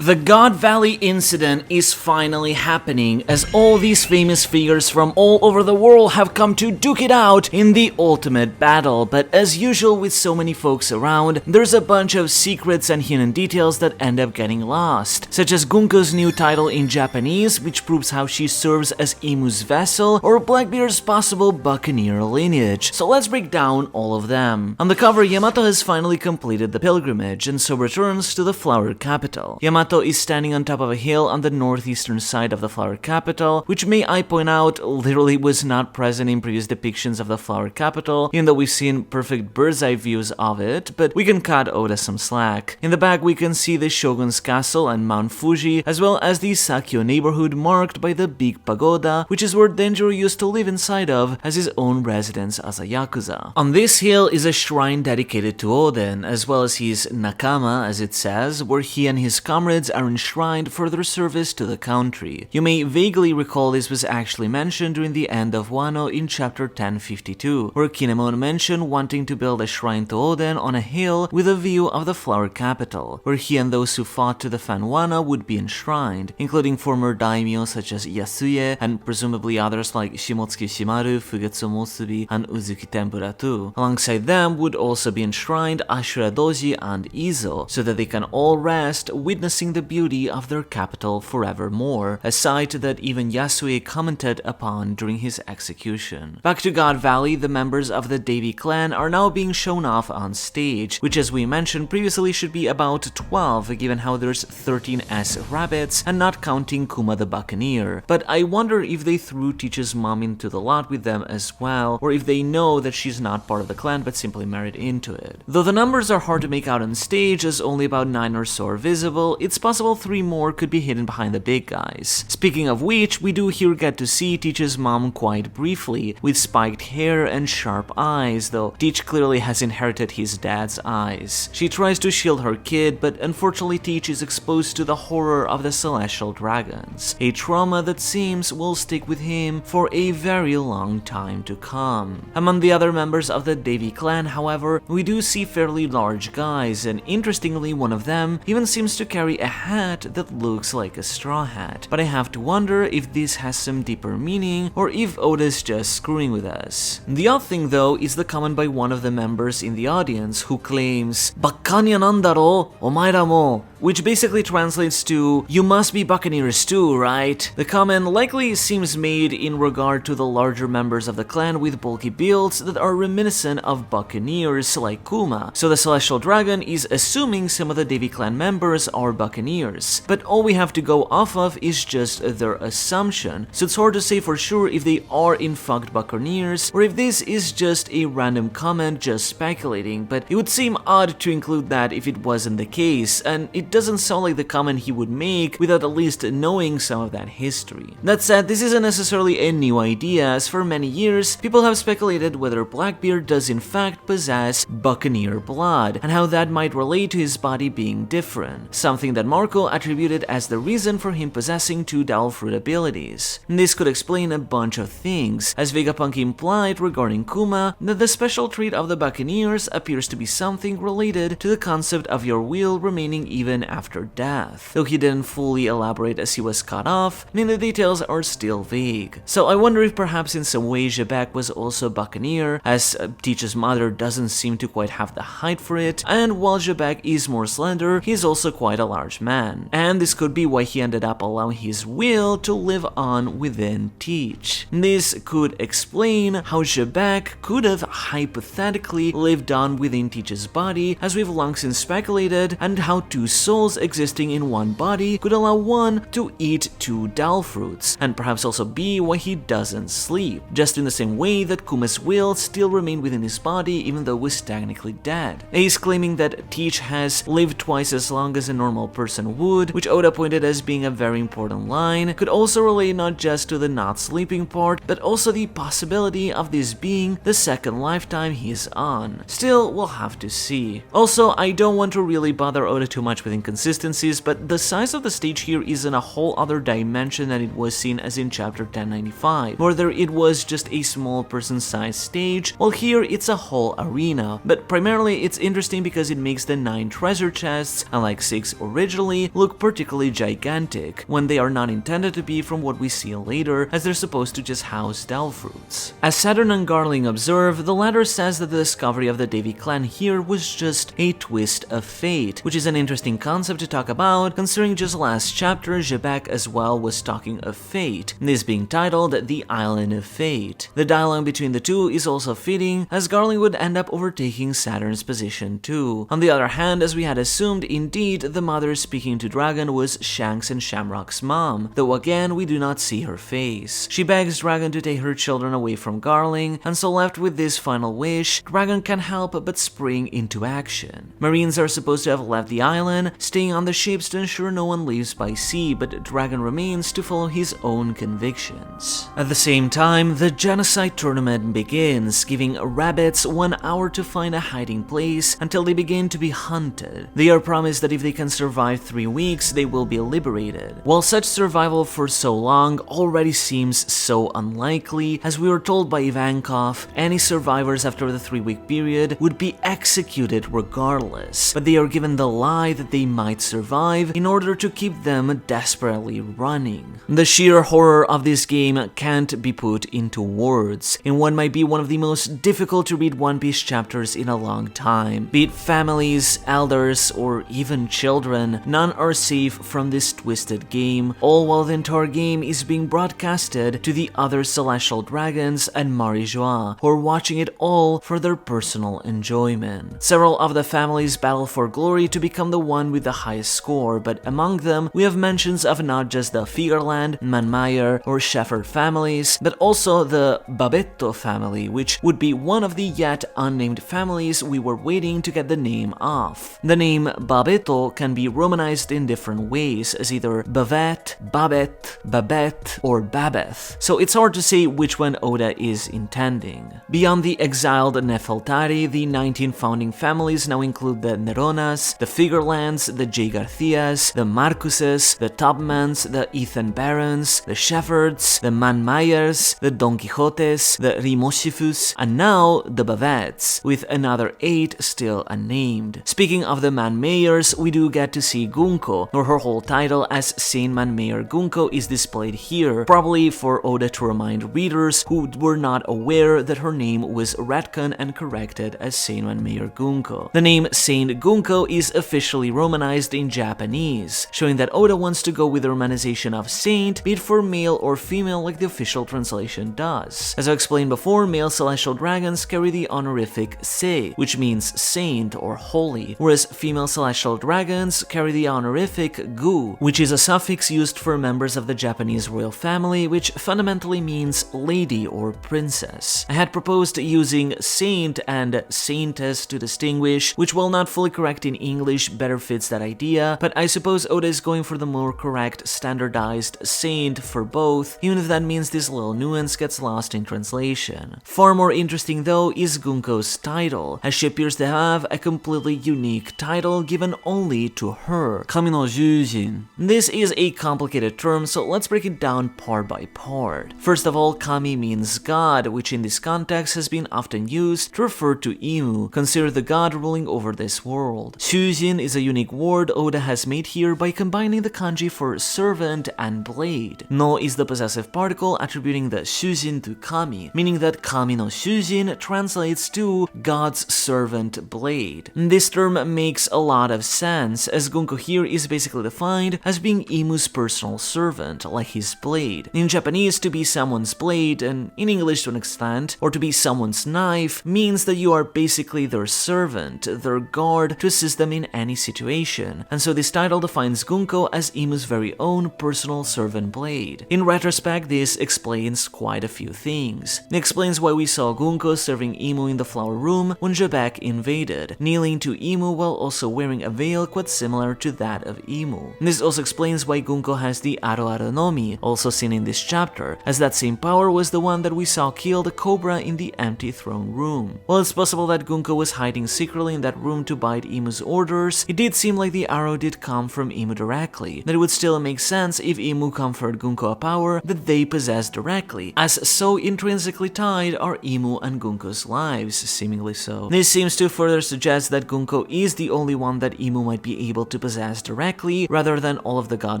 The God Valley incident is finally happening, as all these famous figures from all over the world have come to duke it out in the ultimate battle, but as usual with so many folks around, there's a bunch of secrets and hidden details that end up getting lost, such as Gunko's new title in Japanese, which proves how she serves as Imu's vessel, or Blackbeard's possible buccaneer lineage, so let's break down all of them. On the cover, Yamato has finally completed the pilgrimage, and so returns to the flower capital. Yamato is standing on top of a hill on the northeastern side of the flower capital, which may I point out literally was not present in previous depictions of the flower capital, even though we've seen perfect bird's eye views of it, but we can cut Oda some slack. In the back we can see the Shogun's castle and Mount Fuji, as well as the Sakyo neighborhood marked by the big pagoda, which is where Denjiro used to live inside of as his own residence as a Yakuza. On this hill is a shrine dedicated to Oden, as well as his nakama, as it says, where he and his comrades are enshrined for their service to the country. You may vaguely recall this was actually mentioned during the end of Wano in chapter 1052, where Kinemon mentioned wanting to build a shrine to Oden on a hill with a view of the flower capital, where he and those who fought to defend Wano would be enshrined, including former daimyo such as Yasuye and presumably others like Shimotsuki Shimaru, Fugetsu Musubi, and Uzuki Tempura too. Alongside them would also be enshrined Ashura Doji and Izo, so that they can all rest witnessing the beauty of their capital forevermore, a sight that even Yasue commented upon during his execution. Back to God Valley, the members of the Davy clan are now being shown off on stage, which as we mentioned previously should be about 12 given how there's 13 S-rabbits and not counting Kuma the Buccaneer, but I wonder if they threw Teach's mom into the lot with them as well, or if they know that she's not part of the clan but simply married into it. Though the numbers are hard to make out on stage as only about 9 or so are visible, it's possible 3 more could be hidden behind the big guys. Speaking of which, we do here get to see Teach's mom quite briefly, with spiked hair and sharp eyes, though Teach clearly has inherited his dad's eyes. She tries to shield her kid, but unfortunately Teach is exposed to the horror of the celestial dragons, a trauma that seems will stick with him for a very long time to come. Among the other members of the Davy clan, however, we do see fairly large guys, and interestingly one of them even seems to carry a hat that looks like a straw hat, but I have to wonder if this has some deeper meaning or if Oda's just screwing with us. The odd thing though is the comment by one of the members in the audience who claims "Bakkanya nandaro, omaira mo," which basically translates to "you must be buccaneers too, right?" The comment likely seems made in regard to the larger members of the clan with bulky builds that are reminiscent of buccaneers like Kuma, so the celestial dragon is assuming some of the Davy clan members are buccaneers. But all we have to go off of is just their assumption, so it's hard to say for sure if they are in fact buccaneers or if this is just a random comment just speculating, but it would seem odd to include that if it wasn't the case, and it doesn't sound like the comment he would make without at least knowing some of that history. That said, this isn't necessarily a new idea, as for many years people have speculated whether Blackbeard does in fact possess buccaneer blood, and how that might relate to his body being different, something that Marco attributed as the reason for him possessing 2 Devil Fruit abilities. This could explain a bunch of things, as Vegapunk implied regarding Kuma that the special trait of the Buccaneers appears to be something related to the concept of your will remaining even after death. Though he didn't fully elaborate as he was cut off, the details are still vague. So I wonder if perhaps in some way Jebek was also a Buccaneer, as Teach's mother doesn't seem to quite have the height for it, and while Jebek is more slender, he's also quite a large man. And this could be why he ended up allowing his will to live on within Teach. This could explain how Jebek could have hypothetically lived on within Teach's body, as we've long since speculated, and how 2 souls existing in one body could allow one to eat 2 Devil Fruits, and perhaps also be why he doesn't sleep, just in the same way that Kuma's will still remained within his body even though he was technically dead. He's claiming that Teach has lived twice as long as a normal person would, which Oda pointed as being a very important line, could also relate not just to the not sleeping part, but also the possibility of this being the second lifetime he's on. Still, we'll have to see. Also, I don't want to really bother Oda too much with inconsistencies, but the size of the stage here is in a whole other dimension than it was seen as in chapter 1095, where there it was just a small person-sized stage, while here it's a whole arena. But primarily it's interesting because it makes the 9 treasure chests, unlike 6 originally, look particularly gigantic, when they are not intended to be from what we see later, as they're supposed to just house Del fruits. As Saturn and Garling observe, the latter says that the discovery of the Davy clan here was just a twist of fate, which is an interesting concept to talk about, considering just last chapter Jebek as well was talking of fate, this being titled The Island of Fate. The dialogue between the two is also fitting, as Garling would end up overtaking Saturn's position too. On the other hand, as we had assumed, indeed, the mother speaking to Dragon was Shanks and Shamrock's mom, though again we do not see her face. She begs Dragon to take her children away from Garling, and so left with this final wish, Dragon can help but spring into action. Marines are supposed to have left the island, staying on the ships to ensure no one leaves by sea, but Dragon remains to follow his own convictions. At the same time, the genocide tournament begins, giving rabbits 1 hour to find a hiding place until they begin to be hunted. They are promised that if they can survive 3 weeks, they will be liberated. While such survival for so long already seems so unlikely, as we were told by Ivankov, any survivors after the 3-week period would be executed regardless, but they are given the lie that they might survive in order to keep them desperately running. The sheer horror of this game can't be put into words, in what might be one of the most difficult to read One Piece chapters in a long time. Be it families, elders, or even children, none are safe from this twisted game, all while the entire game is being broadcasted to the other celestial dragons and Marijois, who are watching it all for their personal enjoyment. Several of the families battle for glory to become the one with the highest score, but among them we have mentions of not just the Figerland, Manmeyer, or Shepherd families, but also the Bavette family, which would be one of the yet unnamed families we were waiting to get the name of. The name Babetto can be romanized in different ways, as either Bavette, Babette, Babette, or Babeth, so it's hard to say which one Oda is intending. Beyond the exiled Nefeltari, the 19 founding families now include the Neronas, the Figerlands, the J. Garcias, the Marcuses, the Topmans, the Ethan Barons, the Shepherds, the Manmeyers, the Don Quixotes, the Rimoshifus, and now the Bavettes, with another 8 still unnamed. Speaking of the Manmeyers, we do get to see Gunko, or her whole title as Saint Manmeyer Gunko is displayed here, probably for Oda to remind readers who were not aware that her name was retconned and corrected as Saint Manmeyer Gunko. The name Saint Gunko is officially romanized in Japanese, showing that Oda wants to go with the romanization of saint, be it for male or female like the official translation does. As I explained before, male celestial dragons carry the honorific sei, which means saint or holy, whereas female celestial dragons carry the honorific gu, which is a suffix used for members of the Japanese royal family, which fundamentally means lady or princess. I had proposed using saint and saintess to distinguish, which while not fully correct in English better fits that idea, but I suppose Oda is going for the more correct standardized saint for both, even if that means this little nuance gets lost in translation. Far more interesting though is Gunko's title, as she appears to have a completely unique title given only to her, Kami no Jujin. This is a complicated term, so let's break it down part by part. First of all, Kami means god, which in this context has been often used to refer to Imu, considered the god ruling over this world. Shujin is a unique word Oda has made here by combining the kanji for servant and blade. No is the possessive particle attributing the Shujin to Kami, meaning that Kami no Shujin translates to God's servant blade. This term makes a lot of sense, as Gunko here is basically defined as being Imu's personal servant, like his blade. In Japanese, to be someone's blade, and in English to an extent, or to be someone's knife, means that you are basically their servant, their guard, to assist them in any situation, and so this title defines Gunko as Imu's very own personal servant blade. In retrospect, this explains quite a few things. It explains why we saw Gunko serving Imu in the flower room when Jebek invaded, kneeling to Imu while also wearing a veil quite similar to that of Imu. This also explains why Gunko has the Aro Aro no Mi, also seen in this chapter, as that same power was the one that we saw kill the cobra in the empty throne room. While it's possible that Gunko was hiding secretly in that room to bide Imu's orders, it did seem seem like the arrow did come from Imu directly, that it would still make sense if Imu conferred Gunko a power that they possess directly, as so intrinsically tied are Imu and Gunko's lives, seemingly so. This seems to further suggest that Gunko is the only one that Imu might be able to possess directly, rather than all of the God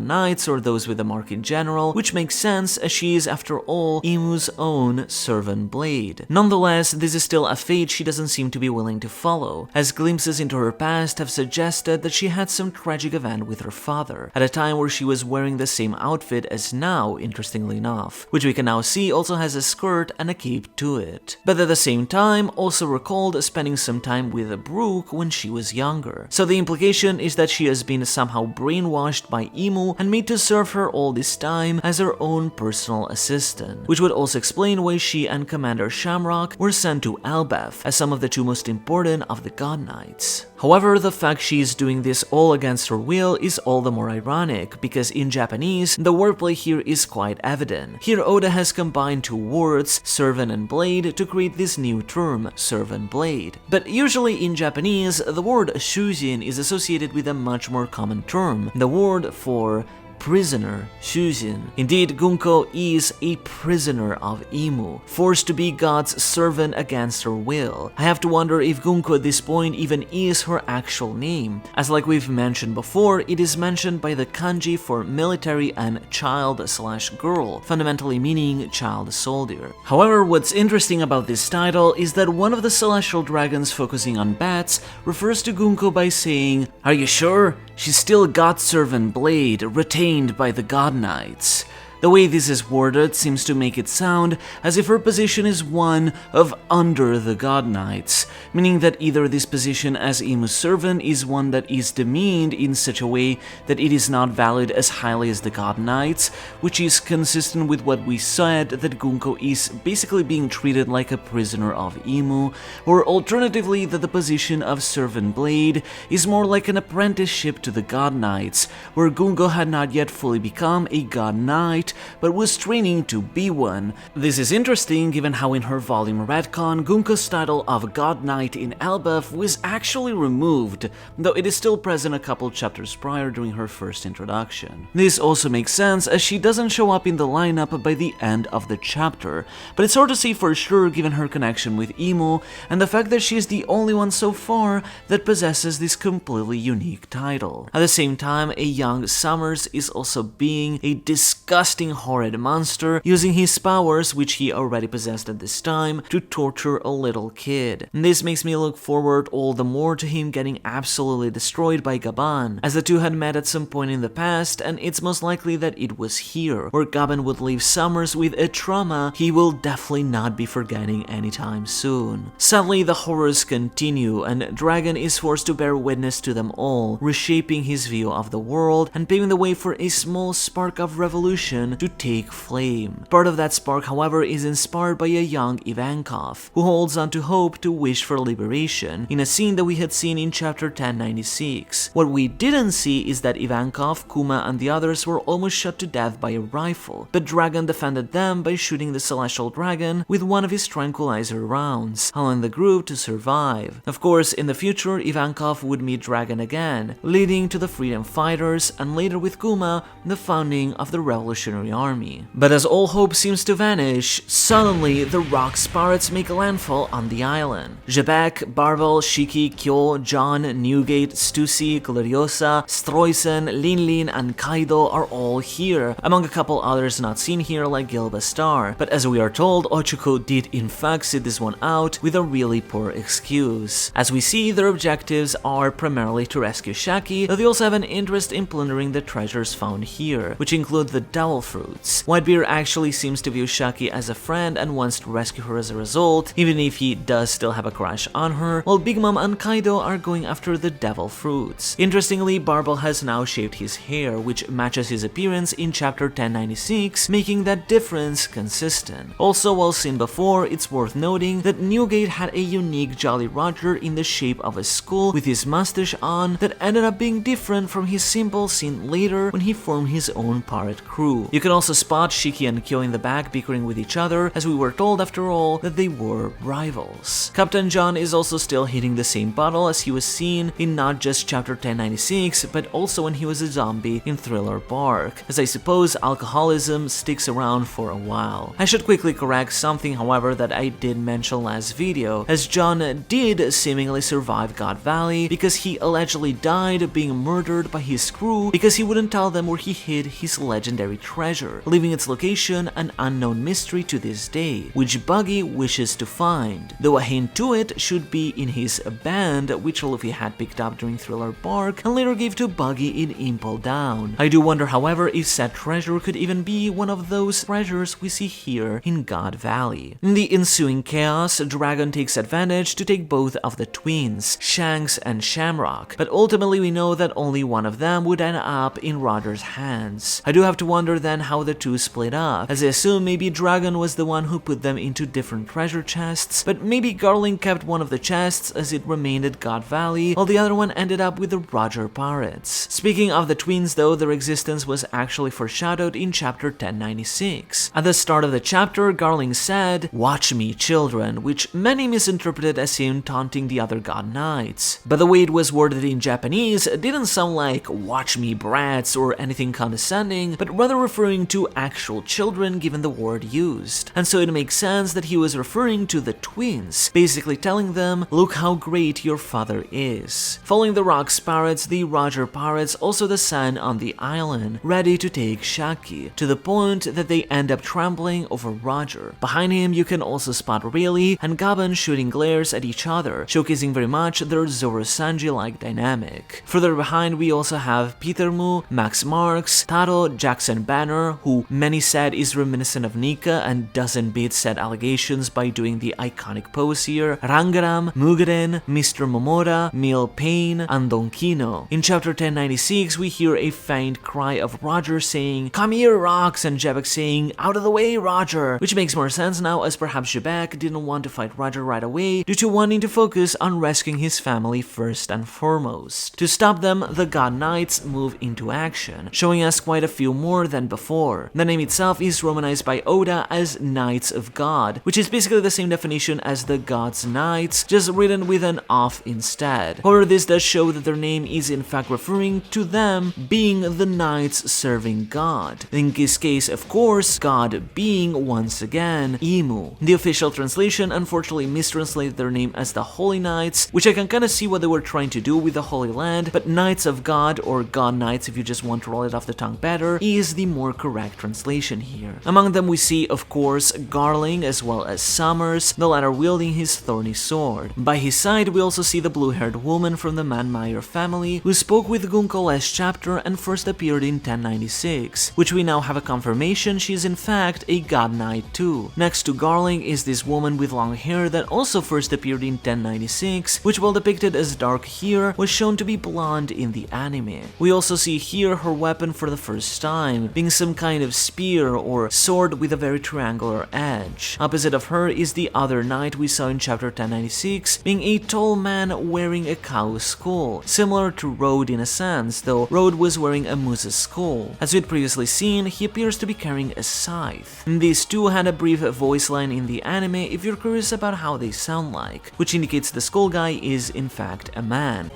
Knights or those with the mark in general, which makes sense as she is, after all, Imu's own servant blade. Nonetheless, this is still a fate she doesn't seem to be willing to follow, as glimpses into her past have suggested that she had some tragic event with her father, at a time where she was wearing the same outfit as now, interestingly enough, which we can now see also has a skirt and a cape to it, but at the same time also recalled spending some time with Brooke when she was younger. So the implication is that she has been somehow brainwashed by Imu and made to serve her all this time as her own personal assistant, which would also explain why she and Commander Shamrock were sent to Elbaf as some of the two most important of the God Knights. However, the fact she is doing this all against her will is all the more ironic, because in Japanese, the wordplay here is quite evident. Here Oda has combined two words, servant and blade, to create this new term, servant blade. But usually in Japanese, the word shujin is associated with a much more common term, the word for prisoner, shujin. Indeed, Gunko is a prisoner of Imu, forced to be God's servant against her will. I have to wonder if Gunko at this point even is her actual name, as like we've mentioned before, it is mentioned by the kanji for military and child/girl, fundamentally meaning child soldier. However, what's interesting about this title is that one of the celestial dragons focusing on bats refers to Gunko by saying, "Are you sure? She's still God's servant blade, retained by the God Knights." The way this is worded seems to make it sound as if her position is one of under the God Knights, meaning that either this position as Imu's servant is one that is demeaned in such a way that it is not valued as highly as the God Knights, which is consistent with what we said, that Gunko is basically being treated like a prisoner of Imu, or alternatively that the position of servant blade is more like an apprenticeship to the God Knights, where Gunko had not yet fully become a God Knight, but was training to be one. This is interesting given how in her volume retcon, Gunko's title of God Knight in Elbaf was actually removed, though it is still present a couple chapters prior during her first introduction. This also makes sense as she doesn't show up in the lineup by the end of the chapter, but it's hard to say for sure given her connection with Imu and the fact that she is the only one so far that possesses this completely unique title. At the same time, a young Sommers is also being a disgusting horrid monster, using his powers, which he already possessed at this time, to torture a little kid. And this makes me look forward all the more to him getting absolutely destroyed by Gaban, as the two had met at some point in the past, and it's most likely that it was here, where Gaban would leave Sommers with a trauma he will definitely not be forgetting anytime soon. Sadly, the horrors continue, and Dragon is forced to bear witness to them all, reshaping his view of the world and paving the way for a small spark of revolution to take flame. Part of that spark, however, is inspired by a young Ivankov, who holds on to hope to wish for liberation, in a scene that we had seen in chapter 1096. What we didn't see is that Ivankov, Kuma, and the others were almost shot to death by a rifle, but Dragon defended them by shooting the celestial dragon with one of his tranquilizer rounds, allowing the group to survive. Of course, in the future, Ivankov would meet Dragon again, leading to the freedom fighters, and later with Kuma, the founding of the Revolutionary Army. But as all hope seems to vanish, suddenly the Rock's pirates make a landfall on the island. Jebek, Barbel, Shiki, Kyo, John, Newgate, Stussy, Gloriosa, Stroysen, Linlin, and Kaido are all here, among a couple others not seen here like Gilbastar, but as we are told, Ochuko did in fact sit this one out with a really poor excuse. As we see, their objectives are primarily to rescue Shaki, though they also have an interest in plundering the treasures found here, which include the devil fruits. Whitebeard actually seems to view Shaki as a friend and wants to rescue her as a result, even if he does still have a crush on her, while Big Mom and Kaido are going after the devil fruits. Interestingly, Barbel has now shaved his hair, which matches his appearance in chapter 1096, making that difference consistent. Also, while seen before, it's worth noting that Newgate had a unique Jolly Roger in the shape of a skull with his mustache on that ended up being different from his simple seen later when he formed his own pirate crew. You can also spot Shiki and Kyo in the back bickering with each other, as we were told after all that they were rivals. Captain John is also still hitting the same bottle as he was seen in not just chapter 1096, but also when he was a zombie in Thriller Bark, as I suppose alcoholism sticks around for a while. I should quickly correct something, however, that I did mention last video, as John did seemingly survive God Valley because he allegedly died being murdered by his crew because he wouldn't tell them where he hid his legendary treasure, leaving its location an unknown mystery to this day, which Buggy wishes to find, though a hint to it should be in his band, which Luffy had picked up during Thriller Bark and later gave to Buggy in Impel Down. I do wonder, however, if said treasure could even be one of those treasures we see here in God Valley. In the ensuing chaos, Dragon takes advantage to take both of the twins, Shanks and Shamrock, but ultimately we know that only one of them would end up in Roger's hands. I do have to wonder then how the two split up, as I assume maybe Dragon was the one who put them into different treasure chests, but maybe Garling kept one of the chests as it remained at God Valley, while the other one ended up with the Roger pirates. Speaking of the twins though, their existence was actually foreshadowed in chapter 1096. At the start of the chapter, Garling said, "Watch me, children," which many misinterpreted as him taunting the other god knights. But the way it was worded in Japanese didn't sound like "watch me, brats" or anything condescending, but rather referring to actual children given the word used. And so it makes sense that he was referring to the twins, basically telling them, "Look how great your father is." Following the Rocks pirates, the Roger pirates also descend on the island, ready to take Shaki, to the point that they end up trampling over Roger. Behind him you can also spot Rayleigh and Gaben shooting glares at each other, showcasing very much their Zoro-Sanji-like dynamic. Further behind we also have Peter Mu, Max Marks, Taro, Jackson Banner, who many said is reminiscent of Nika and doesn't beat said allegations by doing the iconic pose here, Rangaram, Mugen, Mr. Momota, Mil Payne, and Donkino. In chapter 1096 we hear a faint cry of Roger saying, "Come here, Rocks," and Jebek saying, "Out of the way, Roger," which makes more sense now, as perhaps Jebek didn't want to fight Roger right away due to wanting to focus on rescuing his family first and foremost. To stop them, the God Knights move into action, showing us quite a few more than before. The name itself is romanized by Oda as Knights of God, which is basically the same definition as the God's Knights, just written with an off instead. However, this does show that their name is in fact referring to them being the Knights serving God. In this case, of course, God being, once again, Imu. The official translation unfortunately mistranslated their name as the Holy Knights, which I can kinda see what they were trying to do with the Holy Land, but Knights of God, or God Knights if you just want to roll it off the tongue better, is the more correct translation here. Among them we see, of course, Garling as well as Sommers, the latter wielding his thorny sword. By his side we also see the blue-haired woman from the Manmeyer family, who spoke with Gunko last chapter and first appeared in 1096, which we now have a confirmation she is in fact a God Knight too. Next to Garling is this woman with long hair that also first appeared in 1096, which while depicted as dark here, was shown to be blonde in the anime. We also see here her weapon for the first time, being some kind of spear or sword with a very triangular edge. Opposite of her is the other knight we saw in chapter 1096, being a tall man wearing a cow's skull, similar to Road in a sense, though Road was wearing a moose's skull. As we'd previously seen, he appears to be carrying a scythe. These two had a brief voice line in the anime if you're curious about how they sound like, which indicates the skull guy is in fact a man.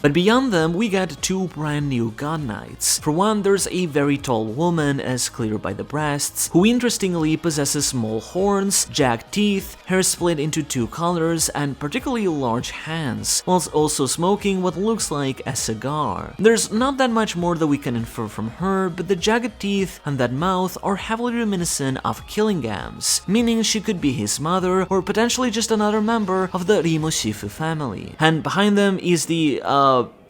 But beyond them, we get two brand new God Knights. For one, there's a very tall woman, as clear by the breasts, who interestingly possesses small horns, jagged teeth, hair split into two colors, and particularly large hands, whilst also smoking what looks like a cigar. There's not that much more that we can infer from her, but the jagged teeth and that mouth are heavily reminiscent of Killingam's, meaning she could be his mother, or potentially just another member of the Rimoshifu family. And behind them is the,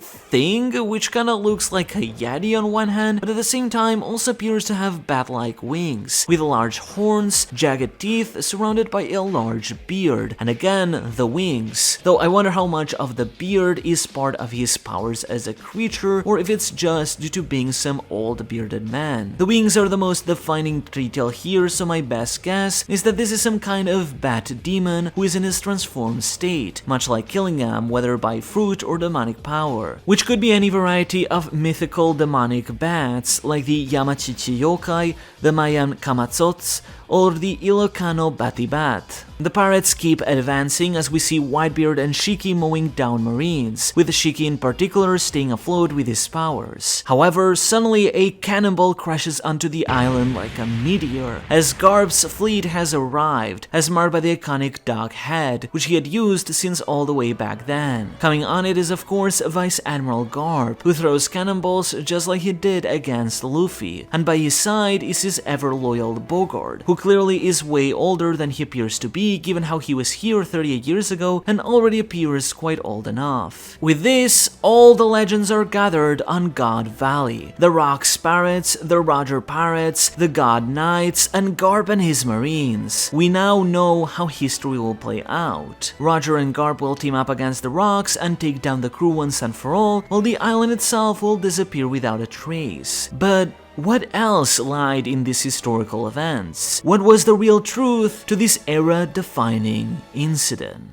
thing, which kinda looks like a yeti on one hand, but at the same time also appears to have bat-like wings, with large horns, jagged teeth, surrounded by a large beard, and again, the wings. Though I wonder how much of the beard is part of his powers as a creature, or if it's just due to being some old bearded man. The wings are the most defining detail here, so my best guess is that this is some kind of bat demon who is in his transformed state, much like Killingham, whether by fruit or demonic power. creature, which could be any variety of mythical demonic bats like the Yamachichi yokai, the Mayan Kamatzots, or the Ilocano Batibat. The pirates keep advancing as we see Whitebeard and Shiki mowing down marines, with Shiki in particular staying afloat with his powers. However, suddenly a cannonball crashes onto the island like a meteor, as Garp's fleet has arrived, as marked by the iconic dog head, which he had used since all the way back then. Coming on it is of course Vice Admiral Garp, who throws cannonballs just like he did against Luffy, and by his side is his ever-loyal Bogard, who clearly is way older than he appears to be given how he was here 38 years ago and already appears quite old enough. With this, all the legends are gathered on God Valley. The Rocks Pirates, the Roger Pirates, the God Knights, and Garp and his Marines. We now know how history will play out. Roger and Garp will team up against the Rocks and take down the crew once and for all, while the island itself will disappear without a trace. But what else lied in these historical events? What was the real truth to this era-defining incident?